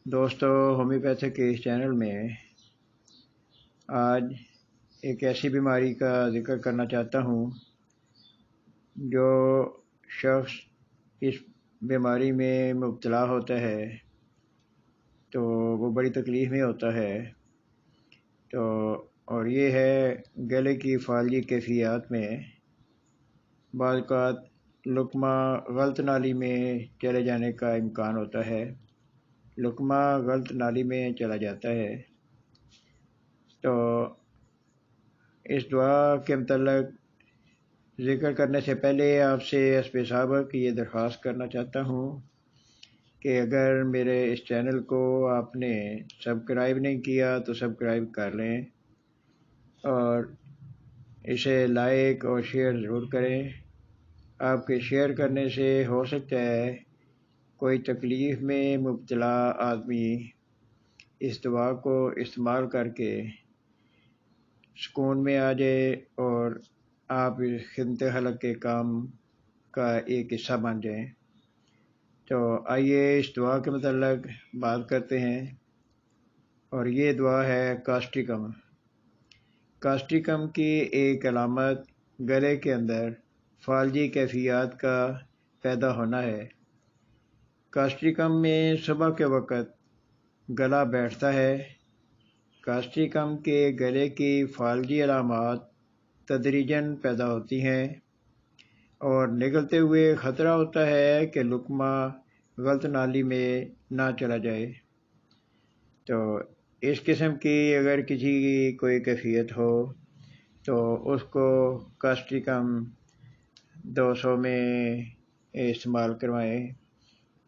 دوستو، ہومیوپیتھک کے اس چینل میں آج ایک ایسی بیماری کا ذکر کرنا چاہتا ہوں جو شخص اس بیماری میں مبتلا ہوتا ہے تو وہ بڑی تکلیف میں ہوتا ہے اور یہ ہے گلے کی فالجی کیفیات میں بعض اوقات لقمہ غلط نالی میں چلے جانے کا امکان ہوتا ہے۔ لقمہ غلط نالی میں چلا جاتا ہے تو اس دعا کے متعلق ذکر کرنے سے پہلے آپ سے حسب سابق یہ درخواست کرنا چاہتا ہوں کہ اگر میرے اس چینل کو آپ نے سبسکرائب نہیں کیا تو سبسکرائب کر لیں اور اسے لائک اور شیئر ضرور کریں۔ آپ کے شیئر کرنے سے ہو سکتا ہے کوئی تکلیف میں مبتلا آدمی اس دعا کو استعمال کر کے سکون میں آ جائے اور آپ اس خدمت خلق کے کام کا ایک حصہ بن جائیں۔ تو آئیے اس دعا کے متعلق بات کرتے ہیں، اور یہ دعا ہے کاسٹیکم۔ کاسٹیکم کی ایک علامت گلے کے اندر فالجی کیفیات کا پیدا ہونا ہے۔ کاسٹیکم میں صبح کے وقت گلا بیٹھتا ہے۔ کاسٹیکم کے گلے کی فالجی علامات تدریجاً پیدا ہوتی ہیں اور نگلتے ہوئے خطرہ ہوتا ہے کہ لقمہ غلط نالی میں نہ چلا جائے۔ تو اس قسم کی اگر کسی کی کوئی کیفیت ہو تو اس کو کاسٹیکم 200 میں استعمال کروائیں۔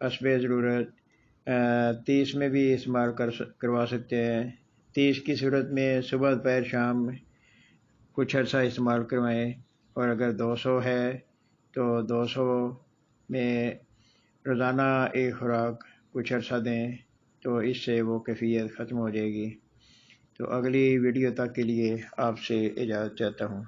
حسب ضرورت 30 میں بھی استعمال کروا سکتے ہیں۔ 30 کی صورت میں صبح دوپہر شام کچھ عرصہ استعمال کروائیں، اور اگر 200 ہے تو 200 میں روزانہ ایک خوراک کچھ عرصہ دیں تو اس سے وہ کیفیت ختم ہو جائے گی۔ تو اگلی ویڈیو تک کے لیے آپ سے اجازت چاہتا ہوں۔